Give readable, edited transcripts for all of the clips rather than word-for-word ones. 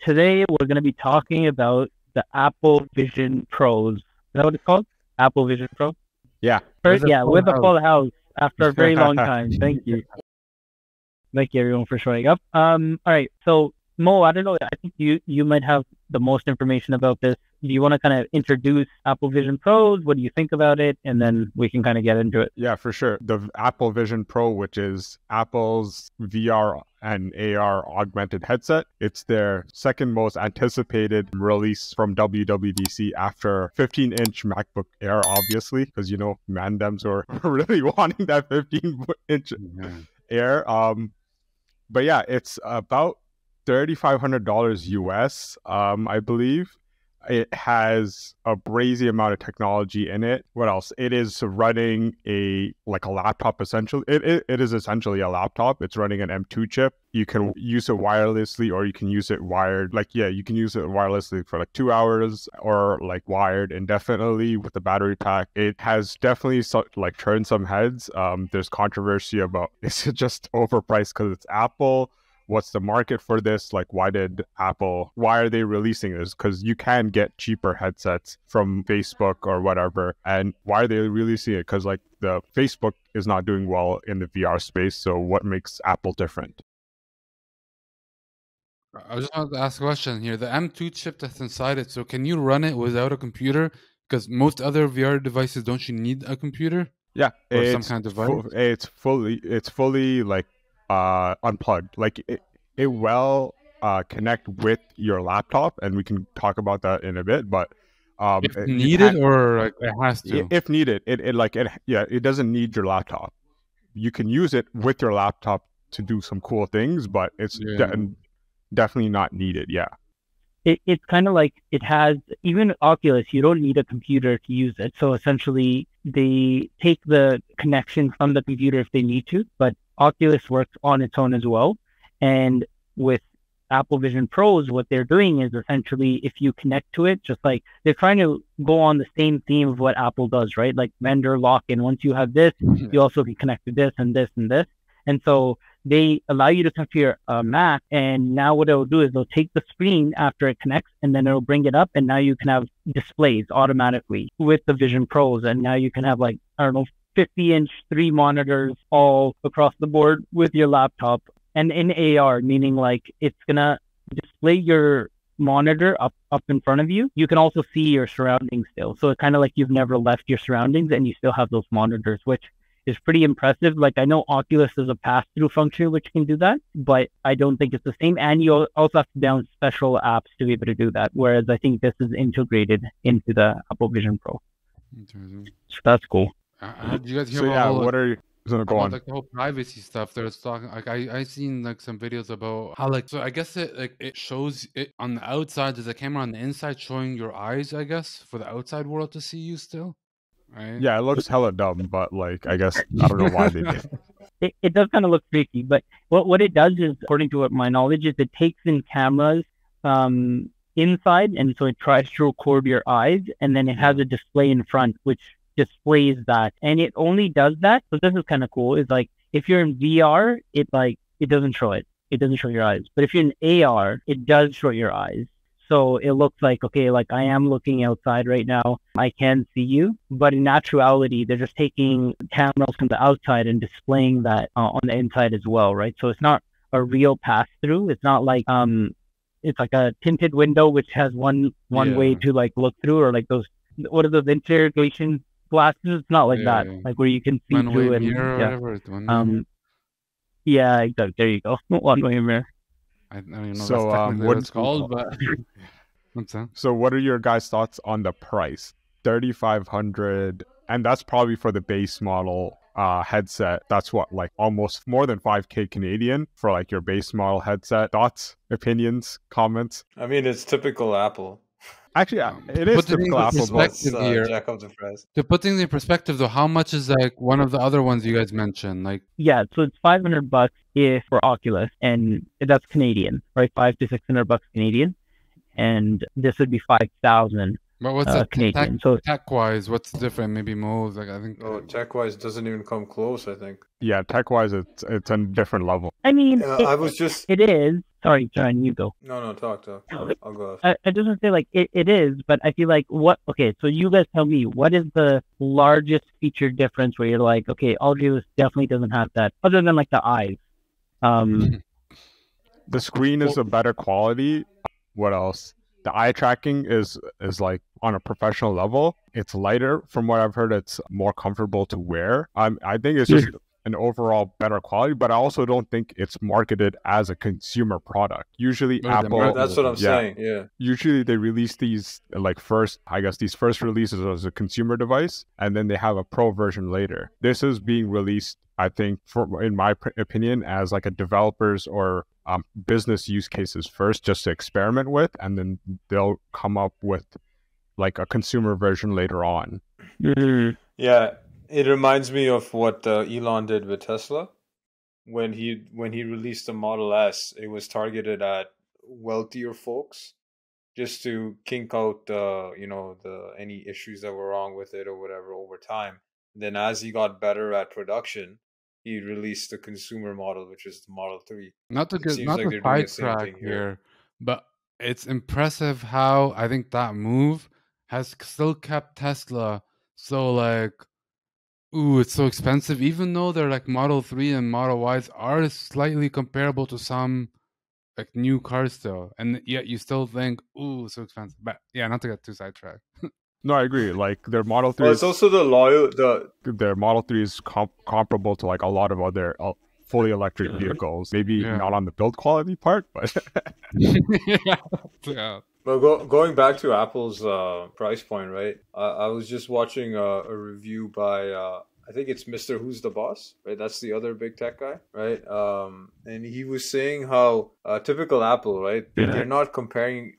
today we're going to be talking about the Apple Vision Pros. Is that what it's called? Apple Vision Pro? Yeah. With a full house after a very long time. Thank you. Thank you, everyone, for showing up. All right. So, Mo, I don't know. I think you might have the most information about this. Do you want to kind of introduce Apple Vision Pros? What do you think about it? And then we can kind of get into it. Yeah, for sure. The Apple Vision Pro, which is Apple's VR and AR augmented headset. It's their second most anticipated release from WWDC after 15-inch MacBook Air, obviously, because, you know, mandems were really wanting that 15-inch Air. But yeah, it's about $3,500 US, I believe. It has a crazy amount of technology in it. What else? It is running a laptop, essentially. It is essentially a laptop. It's running an M2 chip. You can use it wirelessly, or you can use it wired. You can use it wirelessly for 2 hours, or wired indefinitely with the battery pack. It has definitely turned some heads. There's controversy about, is it just overpriced because it's Apple? What's the market for this? Why are they releasing this? Because you can get cheaper headsets from Facebook or whatever. And why are they releasing it? Because the Facebook is not doing well in the VR space. So what makes Apple different? I just wanted to ask a question here. The M2 chip that's inside it, so can you run it without a computer? Because most other VR devices, don't you need a computer? Yeah, or some kind of device? It's fully unplugged. It will connect with your laptop, and we can talk about that in a bit. But if needed, or it has to. If needed, it doesn't need your laptop. You can use it with your laptop to do some cool things, but it's definitely not needed. Yeah. It's kind of it has, even Oculus, you don't need a computer to use it. So essentially, they take the connection from the computer if they need to, but Oculus works on its own as well. And with Apple Vision Pros, what they're doing is essentially, if you connect to it, just they're trying to go on the same theme of what Apple does, right? Vendor lock-in. Once you have this, you also can connect to this and this and this. And so they allow you to connect to your Mac, and now what it'll do is they'll take the screen after it connects, and then it'll bring it up, and now you can have displays automatically with the Vision Pros, and now you can have 50-inch 3 monitors all across the board with your laptop, and in AR, meaning it's gonna display your monitor up in front of you. You can also see your surroundings still, so it's kind of you've never left your surroundings, and you still have those monitors, which is pretty impressive. I know Oculus has a pass-through function which can do that, but I don't think it's the same. And you also have to download special apps to be able to do that, whereas I think this is integrated into the Apple Vision Pro. So that's cool. Did you guys hear about what are you going to go on? The whole privacy stuff there's talking, I seen some videos about how so I guess it shows it on the outside. There's a camera on the inside showing your eyes, I guess, for the outside world to see you still. Right. Yeah, it looks hella dumb, but I guess I don't know why they did. It does kind of look freaky, but what it does is, according to my knowledge, is it takes in cameras inside, and so it tries to record your eyes, and then it has a display in front which displays that, and it only does that. So this is kind of cool. Is if you're in VR, it doesn't show it. It doesn't show your eyes, but if you're in AR, it does show your eyes. So it looks okay, I am looking outside right now. I can see you. But in actuality, they're just taking cameras from the outside and displaying that on the inside as well, right? So it's not a real pass-through. It's not it's a tinted window which has one way to look through, or those, what are those interrogation glasses? It's not that, where you can see through it. Yeah, exactly. There you go. One-way mirror. I don't even know what it's called, but So what are your guys' thoughts on the price? $3,500, and that's probably for the base model headset. That's what, almost more than 5K Canadian for your base model headset. Thoughts, opinions, comments? I mean, it's typical Apple. Actually, it is typical Apple. Jack of the fries. To put things in perspective, though, how much is one of the other ones you guys mentioned? Yeah, so it's $500 for Oculus, and that's Canadian, right? $500 to $600 Canadian, and this would be $5,000. But what's that Canadian? Tech-wise, what's different? Maybe more. I think. Oh, tech-wise doesn't even come close, I think. Yeah, tech-wise, it's a different level. I mean, I was just. It is. Sorry, John, you go. No, talk. No, I'll go. I just want to say, like, it is, but I feel like okay, so you guys tell me, what is the largest feature difference where you're like, okay, Oculus definitely doesn't have that, other than like the eyes. The screen is a better quality. What else? The eye tracking is like on a professional level. It's lighter. From what I've heard, it's more comfortable to wear. I think it's just an overall better quality, but I also don't think it's marketed as a consumer product. Usually Apple, that's what I'm saying. Yeah. Usually they release these like these first releases as a consumer device, and then they have a pro version later. This is being released, I think, in my opinion, as like a developers or business use cases first, just to experiment with, and then they'll come up with like a consumer version later on. Yeah, it reminds me of what Elon did with Tesla when he released the Model S. It was targeted at wealthier folks, just to kink out any issues that were wrong with it or whatever over time. Then as he got better at production, he released the consumer model, which is the Model 3. Not to sidetrack here, but it's impressive how I think that move has still kept Tesla so like, ooh, it's so expensive, even though they're like Model 3 and Model Ys are slightly comparable to some like new cars still, and yet you still think, ooh, so expensive. But yeah, not to get too sidetracked. No, I agree. Like their Model 3 it's also their Model 3 is comparable to like a lot of other fully electric vehicles. Maybe not on the build quality part, but yeah. But going back to Apple's price point, right? I was just watching a review by I think it's Mr. Who's the Boss, right? That's the other big tech guy, right? And he was saying how typical Apple, right? They're not comparing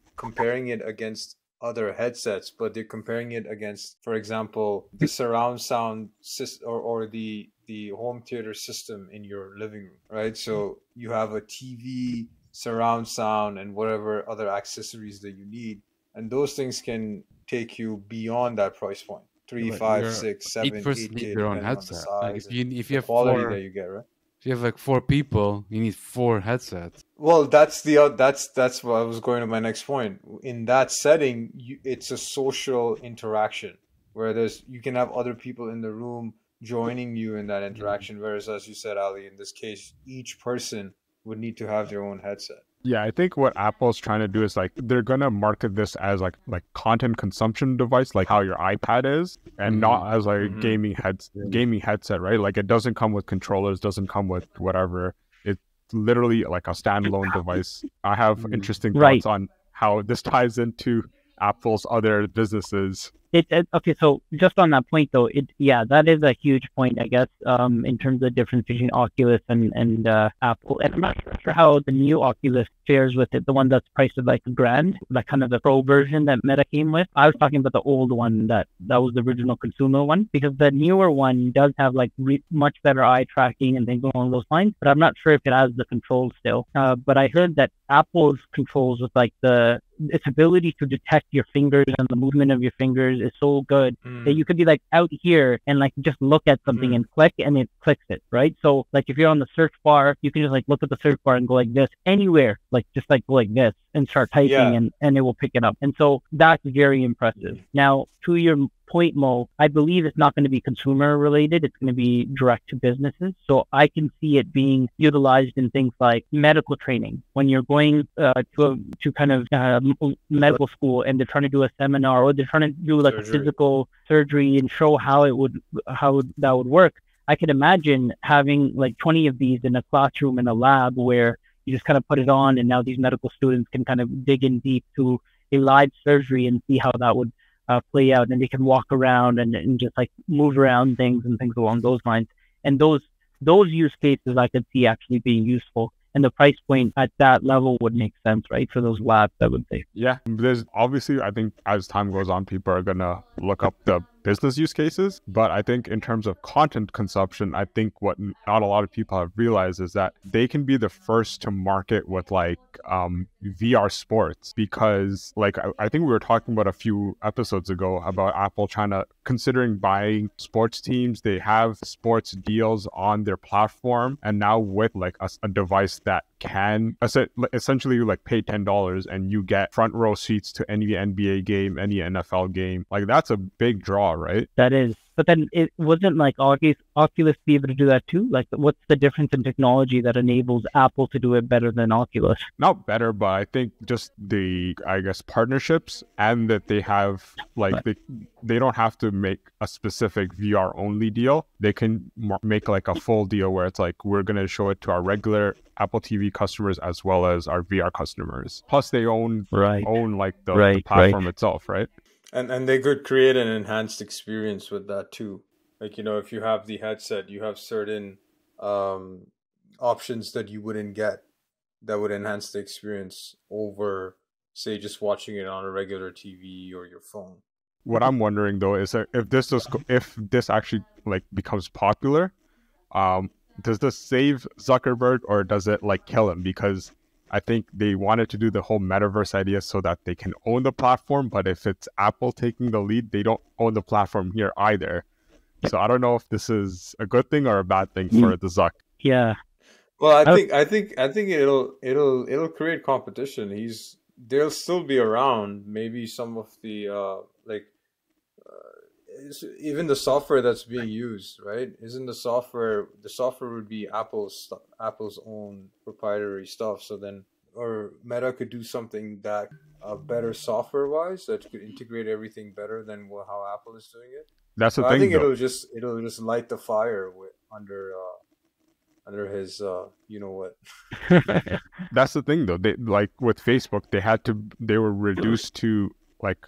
it against other headsets, but they're comparing it against, for example, the surround sound system or the home theater system in your living room, right? So you have a TV, surround sound, and whatever other accessories that you need, and those things can take you beyond that price point. 3, 5, 6, 7, 8K, your own headset. Like if you have quality that you get, right? If you have like 4 people, you need 4 headsets. Well, that's what I was going to my next point. In that setting, it's a social interaction where you can have other people in the room joining you in that interaction. Whereas, as you said, Ali, in this case, each person would need to have their own headset. Yeah, I think what Apple's trying to do is like they're gonna market this as like content consumption device, like how your iPad is, and not as like a gaming headset, right? Like it doesn't come with controllers, doesn't come with whatever. It's literally like a standalone device. I have interesting thoughts on how this ties into Apple's other businesses. Okay, so just on that point though, that is a huge point, I guess, in terms of the difference between Oculus and Apple. And I'm not sure how the new Oculus fares with it, the one that's priced at like $1,000, like kind of the pro version that Meta came with. I was talking about the old one that was the original consumer one, because the newer one does have like much better eye tracking and things along those lines, but I'm not sure if it has the controls still. But I heard that Apple's controls with like its ability to detect your fingers and the movement of your fingers is so good that you could be like out here and like just look at something and click, and it clicks it, right? So like if you're on the search bar, you can just like look at the search bar and go like this anywhere, like just like go like this and start typing and it will pick it up. And so that's very impressive. Now, to your point, Mo, I believe it's not going to be consumer related. It's going to be direct to businesses. So I can see it being utilized in things like medical training. When you're going to kind of medical school and they're trying to do a seminar, or they're trying to do like a physical surgery and show how that would work. I could imagine having like 20 of these in a classroom in a lab where you just kind of put it on, and now these medical students can kind of dig in deep to a live surgery and see how that would play out, and they can walk around and just like move around things and things along those lines. And those use cases I could see actually being useful. And the price point at that level would make sense, right? For those labs, I would say. Yeah, there's obviously, I think as time goes on, people are going to look up the business use cases. But I think in terms of content consumption, I think what not a lot of people have realized is that they can be the first to market with like VR sports, because like I think we were talking about a few episodes ago about Apple trying to considering buying sports teams. They have sports deals on their platform, and now with like a device that can essentially like pay $10 and you get front row seats to any NBA game, any NFL game. Like that's a big draw, right? That is. But then it wasn't like Oculus be able to do that too? Like, what's the difference in technology that enables Apple to do it better than Oculus? Not better, but I think just the, I guess, partnerships, and that they have like they don't have to make a specific VR only deal. They can make like a full deal where it's like, we're going to show it to our regular Apple TV customers as well as our VR customers. Plus they own like the platform itself, right? And they could create an enhanced experience with that too. Like, if you have the headset, you have certain options that you wouldn't get that would enhance the experience over, say, just watching it on a regular TV or your phone. What I'm wondering though is that if this actually like becomes popular, does this save Zuckerberg or does it like kill him? Because I think they wanted to do the whole metaverse idea so that they can own the platform, but if it's Apple taking the lead, they don't own the platform here either. So I don't know if this is a good thing or a bad thing for the Zuck. Yeah. Well, I think it'll create competition. They'll still be around. Maybe some of the even the software that's being used, right? Isn't the software would be Apple's own proprietary stuff. So then, or Meta could do something that better software wise that could integrate everything better than how Apple is doing it. That's the thing. I think it'll just light the fire under his you know what. That's the thing though. They like with Facebook, they were reduced to like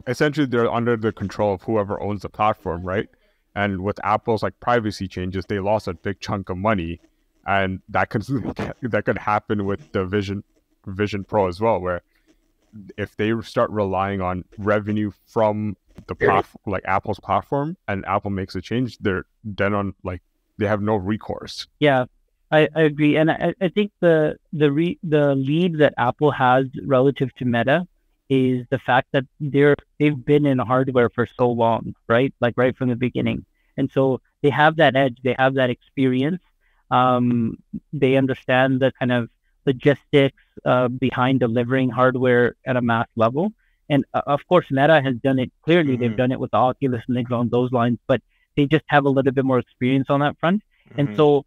essentially they're under the control of whoever owns the platform, right? And with Apple's like privacy changes, they lost a big chunk of money, and that could happen with the Vision Pro as well, where if they start relying on revenue from the platform, like Apple's platform, and Apple makes a change, they're then on like they have no recourse. Yeah, I agree, and I think the lead that Apple has relative to Meta is the fact that they've been in hardware for so long, right? Like right from the beginning. And so they have that edge, they have that experience. They understand the kind of logistics behind delivering hardware at a mass level. And of course, Meta has done it clearly. Mm-hmm. They've done it with the Oculus and things along those lines, but they just have a little bit more experience on that front. Mm-hmm. And so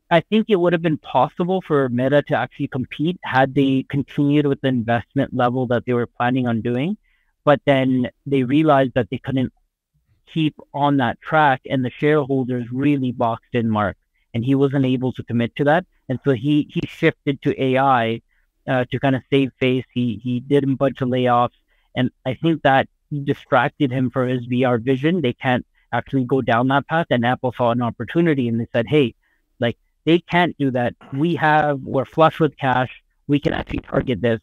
I think it would have been possible for Meta to actually compete had they continued with the investment level that they were planning on doing. But then they realized that they couldn't keep on that track, and the shareholders really boxed in Mark, and he wasn't able to commit to that. And so he shifted to AI to kind of save face. He did a bunch of layoffs, and I think that distracted him for his VR vision. They can't actually go down that path, and Apple saw an opportunity, and they said, hey, like, they can't do that. We're flush with cash. We can actually target this.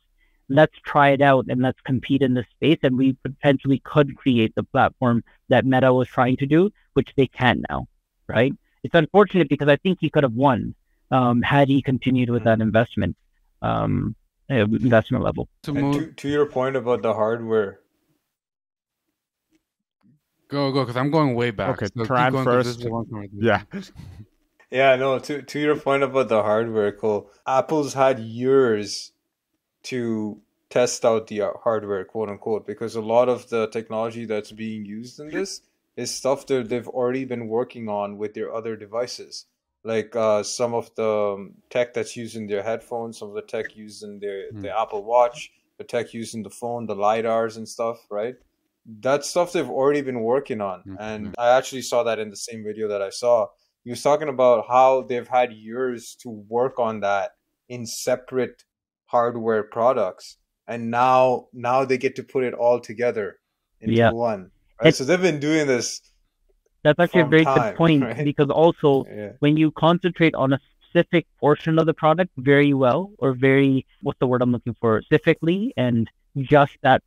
Let's try it out and let's compete in this space. And we potentially could create the platform that Meta was trying to do, which they can now, right? It's unfortunate because I think he could have won had he continued with that investment level. To your point about the hardware. Go, because I'm going way back. Okay, so Tran first. Yeah. Yeah, no, to your point about the hardware, Cole, Apple's had years to test out the hardware, quote unquote, because a lot of the technology that's being used in this is stuff that they've already been working on with their other devices. Like some of the tech that's used in their headphones, some of the tech used in the Apple Watch, the tech used in the phone, the LiDARs and stuff, right? That's stuff they've already been working on. Mm-hmm. And I actually saw that in the same video that I saw. He was talking about how they've had years to work on that in separate hardware products. And now they get to put it all together into one. Right? So they've been doing this. That's actually a very good point, right? Because also when you concentrate on a specific portion of the product very well, or what's the word I'm looking for, specifically, and just that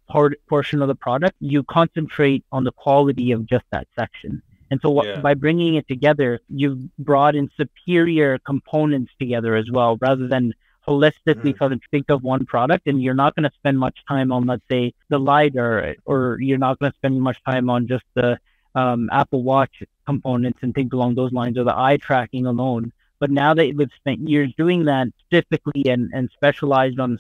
portion of the product, you concentrate on the quality of just that section. And so by bringing it together, you've brought in superior components together as well, rather than holistically sort of think of one product, and you're not going to spend much time on, let's say, the LiDAR, or you're not going to spend much time on just the Apple Watch components and things along those lines, or the eye tracking alone. But now that we've spent years doing that specifically and specialized on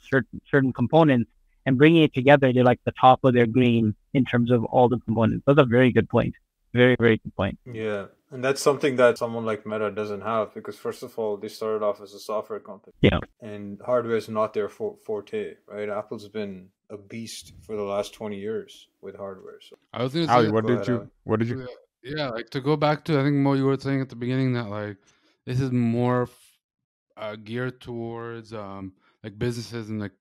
certain components and bringing it together, they're like the top of their game in terms of all the components. That's a very good point. Very, very good point. Yeah. And that's something that someone like Meta doesn't have, because first of all, they started off as a software company. Yeah. And hardware is not their forte, right? Apple's been a beast for the last 20 years with hardware. So I was gonna Ali, say, what did you? yeah, like to go back to, I think, Mo, you were saying at the beginning that like this is more geared towards like businesses and like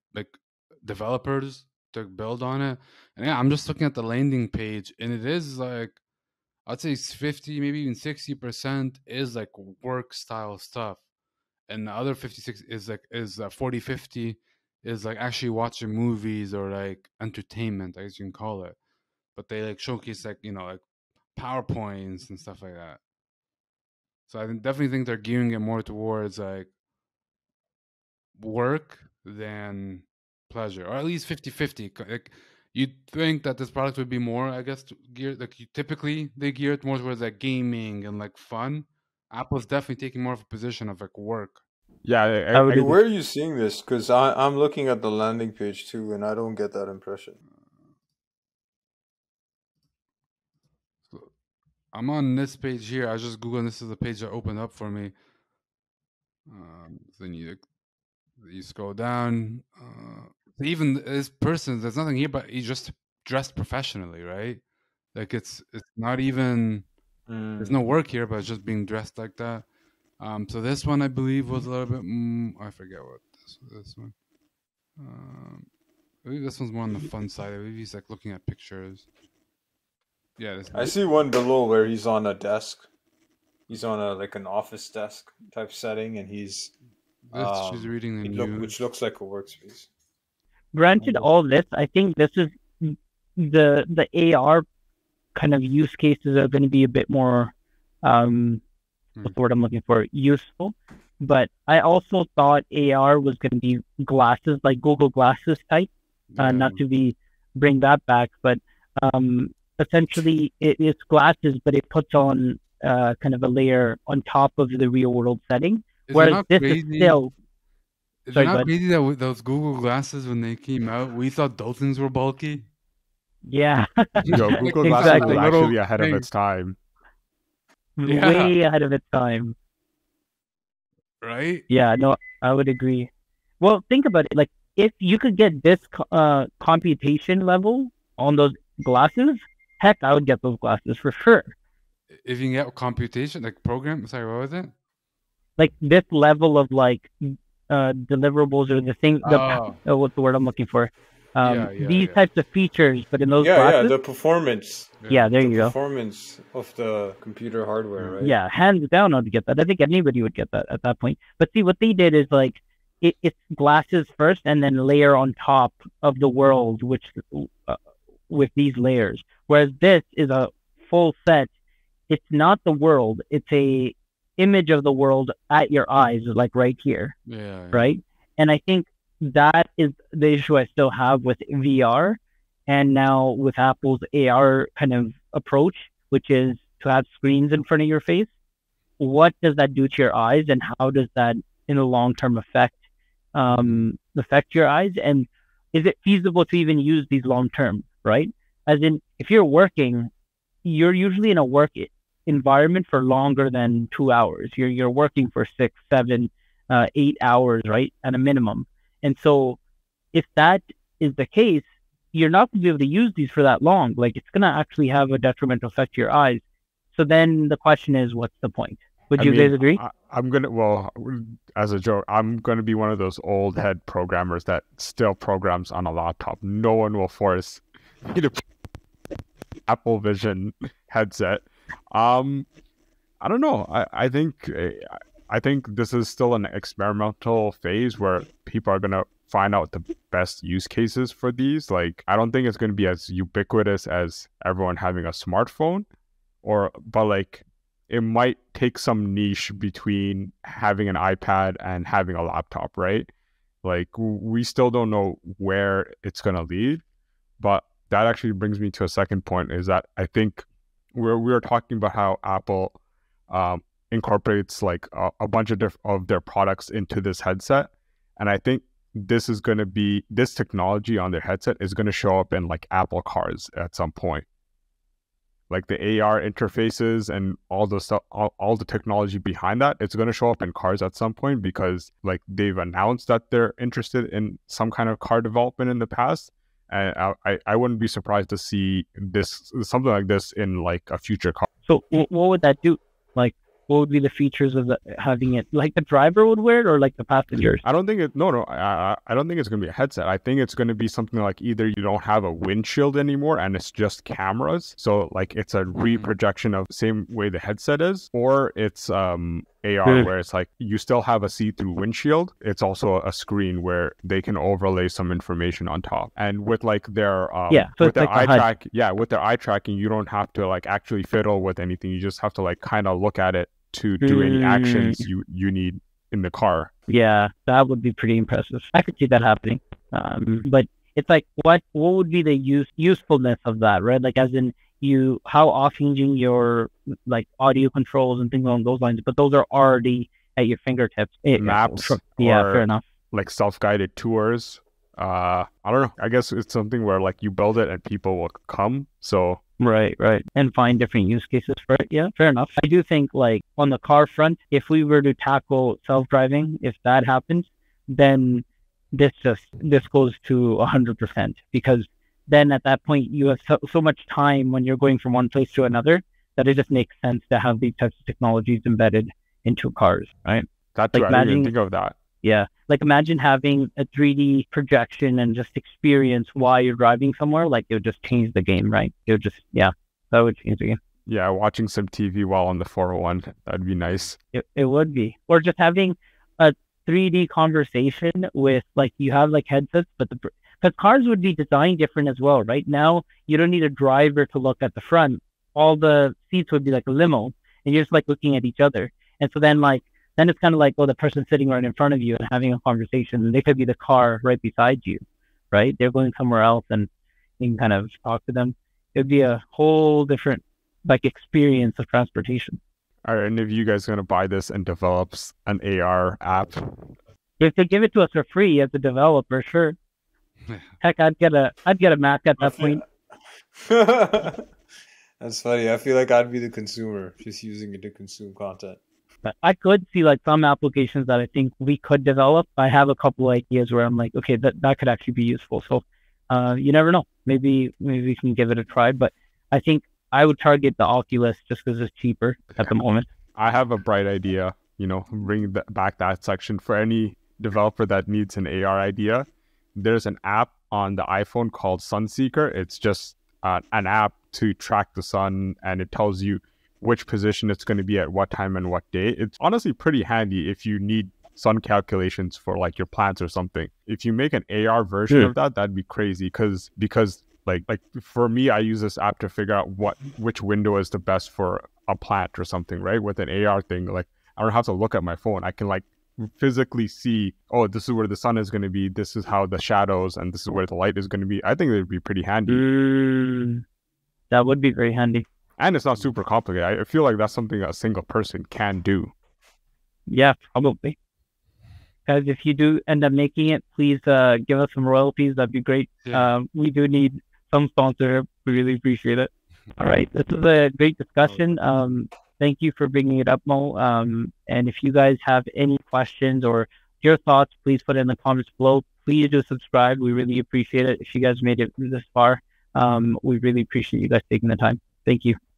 developers to build on it. And yeah, I'm just looking at the landing page, and it is like, I'd say it's 50, maybe even 60% is like work style stuff, and the other 56 is like 40-50 is like actually watching movies or like entertainment, I guess you can call it. But they like showcase like, you know, like PowerPoints and stuff like that. So I definitely think they're gearing it more towards like work than pleasure, or at least 50-50. Like, you'd think that this product would be more, I guess, geared, like typically they gear it more towards like gaming and like fun. Apple's definitely taking more of a position of like work. Yeah, where are you seeing this? Because I'm looking at the landing page too, and I don't get that impression. So I'm on this page here. I was just Googling. This is the page that opened up for me. Then you scroll down. Even this person, there's nothing here, but he just dressed professionally, right? Like it's not even there's no work here, but it's just being dressed like that. So this one I believe was a little bit I forget what this one. I believe this one's more on the fun side. I believe he's like looking at pictures. Yeah, I see one below where he's on a desk. He's on an office desk type setting, and he's she's reading the news, which looks like a workspace. Granted, all this, I think this is the AR kind of use cases are going to be a bit more what's the word I'm looking for, useful. But I also thought AR was going to be glasses, like Google Glasses type. Not to bring that back, but essentially it's glasses, but it puts on kind of a layer on top of the real world setting. Whereas this is still. Is it not crazy that with those Google Glasses, when they came out, we thought those things were bulky? Yeah. Yo, Google Glasses was actually ahead of its time. Way ahead of its time. Right? Yeah, no, I would agree. Well, think about it. Like, if you could get this computation level on those glasses, heck, I would get those glasses for sure. If you can get computation, like program, sorry, what was it? Like this level of like deliverables or the thing. What's the word I'm looking for? These types of features, but in those glasses. Yeah, the performance. Yeah, there you go. Performance of the computer hardware, right? Yeah, hands down, I'd get that. I think anybody would get that at that point. But see, what they did is like it's glasses first, and then layer on top of the world, which with these layers. Whereas this is a full set. It's not the world. It's a image of the world at your eyes, like right here. Yeah. Right. And I think that is the issue I still have with VR, and now with Apple's AR kind of approach, which is to have screens in front of your face. What does that do to your eyes, and how does that, in the long term, affect your eyes? And is it feasible to even use these long term? Right? As in, if you're working, you're usually in a work environment for longer than 2 hours. You're working for 6, 7, 8 hours, right, at a minimum. And so if that is the case, you're not going to be able to use these for that long. Like, it's going to actually have a detrimental effect to your eyes. So then the question is, what's the point? Would you guys agree? As a joke, I'm going to be one of those old head programmers that still programs on a laptop. No one will force me to Apple Vision headset. I don't know. I think this is still an experimental phase where people are going to find out the best use cases for these. Like, I don't think it's going to be as ubiquitous as everyone having a smartphone, but like it might take some niche between having an iPad and having a laptop, right? Like we still don't know where it's going to lead. But that actually brings me to a second point, is that I think we were talking about how Apple incorporates like a bunch of their products into this headset. And I think this technology on their headset is going to show up in like Apple cars at some point. Like the AR interfaces and all the stuff, all the technology behind that, it's going to show up in cars at some point, because like they've announced that they're interested in some kind of car development in the past. And I wouldn't be surprised to see something like this in like a future car. So what would that do? Like, what would be the features of having it? Like the driver would wear it, or like the passengers? I don't think I don't think it's going to be a headset. I think it's going to be something like either you don't have a windshield anymore and it's just cameras. So like it's a reprojection of the same way the headset is, or it's AR where it's like you still have a see-through windshield. It's also a screen where they can overlay some information on top. And with like their with their eye tracking, you don't have to like actually fiddle with anything. You just have to like kind of look at it to do any actions you need in the car. Yeah, that would be pretty impressive. I could see that happening. But it's like, what would be the usefulness of that, right? Like, as in, how off-changing your like audio controls and things along those lines, but those are already at your fingertips. Maps, fair enough. Like self-guided tours. I don't know. I guess it's something where like you build it and people will come. So Right. And find different use cases for it. Yeah, fair enough. I do think like on the car front, if we were to tackle self-driving, if that happens, then this goes to 100%, because then at that point you have so much time when you're going from one place to another that it just makes sense to have these types of technologies embedded into cars, right? That's like, I didn't even think of that. Yeah. Like imagine having a 3D projection and just experience while you're driving somewhere. Like it would just change the game, right? It would just, that would change the game. Yeah, watching some TV while on the 401, that'd be nice. It would be. Or just having a 3D conversation with, like, you have like headsets, but because cars would be designed different as well, right? Now you don't need a driver to look at the front. All the seats would be like a limo, and you're just like looking at each other. And so then it's kind of like, the person's sitting right in front of you and having a conversation, and they could be the car right beside you, right? They're going somewhere else and you can kind of talk to them. It would be a whole different like experience of transportation. All right, and if you guys are going to buy this and develop an AR app? If they give it to us for free as a developer, sure. Heck, I'd get a Mac at that point. That's funny. I feel like I'd be the consumer, just using it to consume content. But I could see like some applications that I think we could develop. I have a couple ideas where I'm like, okay, that could actually be useful. So you never know. Maybe we can give it a try. But I think I would target the Oculus just because it's cheaper at the moment. I have a bright idea, bring back that section for any developer that needs an AR idea. There's an app on the iPhone called Sunseeker. It's just an app to track the sun, and it tells you which position it's going to be at what time and what day. It's honestly pretty handy if you need sun calculations for like your plants or something. If you make an AR version of that, that'd be crazy, because like for me, I use this app to figure out which window is the best for a plant or something, right? With an AR thing, like I don't have to look at my phone. I can like physically see, this is where the sun is going to be, this is how the shadows, and this is where the light is going to be. I think it would be pretty handy. That would be very handy. And it's not super complicated. I feel like that's something a single person can do. Yeah, probably. Guys, if you do end up making it, please give us some royalties. That'd be great. Yeah. We do need some sponsorship. We really appreciate it. All right. This is a great discussion. Thank you for bringing it up, Mo. And if you guys have any questions or your thoughts, please put it in the comments below. Please do subscribe. We really appreciate it. If you guys made it this far, we really appreciate you guys taking the time. Thank you.